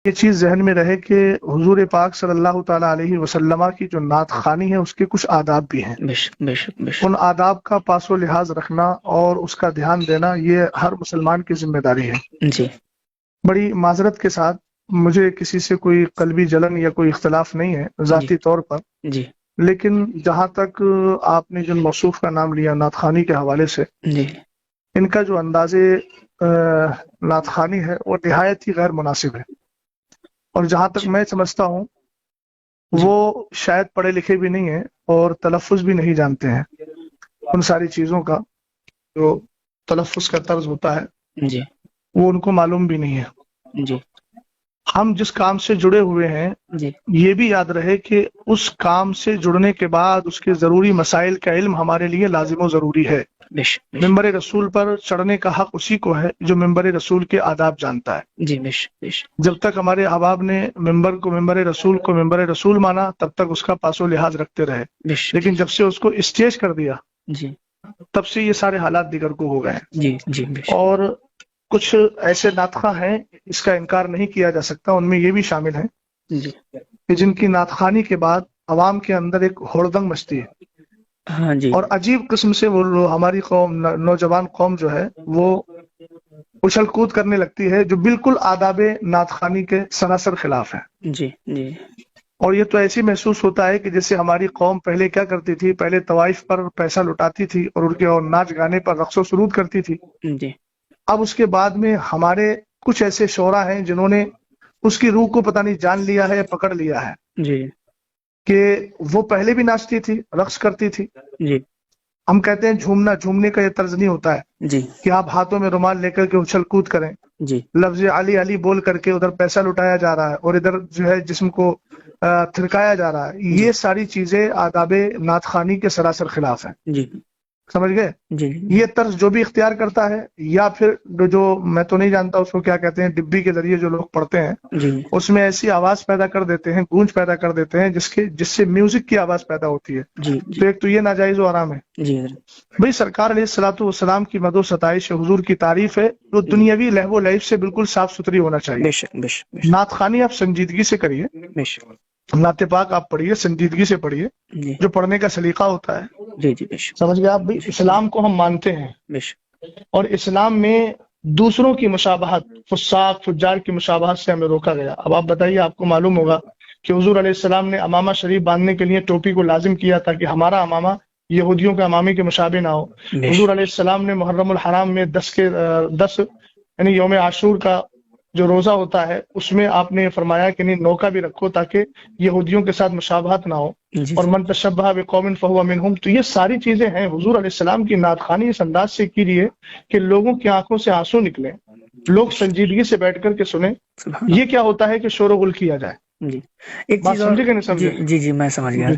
یہ چیز ذہن میں رہے کہ حضور پاک صلی اللہ تعالیٰ علیہ وسلم کی جو نعت خوانی ہے اس کے کچھ آداب بھی ہیں. بے شک بے شک بے شک. ان آداب کا پاس و لحاظ رکھنا اور اس کا دھیان دینا یہ ہر مسلمان کی ذمہ داری ہے. جی بڑی معذرت کے ساتھ مجھے کسی سے کوئی قلبی جلن یا کوئی اختلاف نہیں ہے ذاتی طور پر، جی لیکن جہاں تک آپ نے جن موصوف کا نام لیا نعت خوانی کے حوالے سے، جی ان کا جو انداز نعت خوانی ہے وہ نہایت ہی غیر مناسب ہے، اور جہاں تک میں سمجھتا ہوں وہ شاید پڑھے لکھے بھی نہیں ہیں اور تلفظ بھی نہیں جانتے ہیں. ان ساری چیزوں کا جو تلفظ کا طرز ہوتا ہے جی وہ ان کو معلوم بھی نہیں ہے. جی ہم جس کام سے جڑے ہوئے ہیں جی یہ بھی یاد رہے کہ اس کام سے جڑنے کے بعد اس کے ضروری مسائل کا علم ہمارے لیے لازم و ضروری ہے. بے شک بے شک. ممبر رسول پر چڑھنے کا حق اسی کو ہے جو ممبر رسول کے آداب جانتا ہے. جی بے شک بے شک. جب تک ہمارے احباب نے ممبر رسول مانا تب تک اس کا پاس و لحاظ رکھتے رہے، بے شک. لیکن جب سے اس کو اسٹیج کر دیا جی تب سے یہ سارے حالات دیگر کو ہو گئے ہیں. جی جی بے شک. اور کچھ ایسے ناطخہ ہیں اس کا انکار نہیں کیا جا سکتا، ان میں یہ بھی شامل ہیں جی کہ جن کی نعت خوانی کے بعد عوام کے اندر ایک ہوڑدنگ مچتی ہے، ہاں جی اور عجیب قسم سے وہ ہماری قوم، نوجوان قوم جو ہے وہ اچھل کود کرنے لگتی ہے جو بالکل آداب نعت خوانی کے سراسر خلاف ہے. جی جی اور یہ تو ایسی محسوس ہوتا ہے کہ جیسے ہماری قوم پہلے کیا کرتی تھی، پہلے طوائف پر پیسہ لٹاتی تھی اور ان کے اور ناچ گانے پر رقص و سرود کرتی تھی. جی اب اس کے بعد میں ہمارے کچھ ایسے شعراء ہیں جنہوں نے اس کی روح کو پتہ نہیں جان لیا ہے یا پکڑ لیا ہے جی کہ وہ پہلے بھی ناچتی تھی، رقص کرتی تھی. جی ہم کہتے ہیں جھومنے کا یہ طرز نہیں ہوتا ہے جی کہ آپ ہاتھوں میں رومال لے کر کے اچھل کود کریں، جی لفظ علی علی بول کر کے ادھر پیسہ لٹایا جا رہا ہے اور ادھر جو ہے جسم کو تھرکایا جا رہا ہے. یہ ساری چیزیں آداب نعت خوانی کے سراسر خلاف ہیں. جی سمجھ گئے؟ جی یہ طرز جو بھی اختیار کرتا ہے، یا پھر جو میں تو نہیں جانتا اس کو کیا کہتے ہیں، ڈبی کے ذریعے جو لوگ پڑھتے ہیں جی اس میں ایسی آواز پیدا کر دیتے ہیں، گونج پیدا کر دیتے ہیں جس سے میوزک کی آواز پیدا ہوتی ہے. جی تو ایک تو یہ ناجائز و حرام ہے. جی بھئی سرکار علیہ الصلوۃ والسلام کی مدح و ستائش، حضور کی تعریف ہے جو دنیاوی لہو و لعب سے بالکل صاف ستھری ہونا چاہیے. بے شک بے شک بے شک نعت خوانی آپ سنجیدگی سے کریے، بے شک. نعت پاک آپ پڑھیے سنجیدگی سے پڑھیے، جی جو پڑھنے کا سلیقہ ہوتا ہے. جی جی بے شک سمجھ گئے آپ؟ بھئی اسلام کو ہم مانتے ہیں، بے شک. اور اسلام میں دوسروں کی مشابہت، فساق فجار کی مشابہت سے ہمیں روکا گیا. اب آپ بتائیے، آپ کو معلوم ہوگا کہ حضور علیہ السلام نے امامہ شریف باندھنے کے لیے ٹوپی کو لازم کیا تھا کہ ہمارا امامہ یہودیوں کے امامے کے مشابہ نہ ہو. حضور علیہ السلام نے محرم الحرام میں 10 یعنی یوم عاشور کا جو روزہ ہوتا ہے اس میں آپ نے فرمایا کہ نہیں، نوکا بھی رکھو تاکہ یہودیوں کے ساتھ مشابہت نہ ہو، جی اور من تشبہ بقوم فہو منہم. تو یہ ساری چیزیں ہیں. حضور علیہ السلام کی نعت خوانی اس انداز سے کیجیے کہ لوگوں کی آنکھوں سے آنسو نکلیں، لوگ سنجیدگی سے بیٹھ کر کے سنیں. سبحان یہ کیا ہوتا ہے کہ شور و غل کیا جائے. جی ایک بات چیز اور. سمجھے کہ نہیں سمجھے؟ جی جی جی میں سمجھ گیا.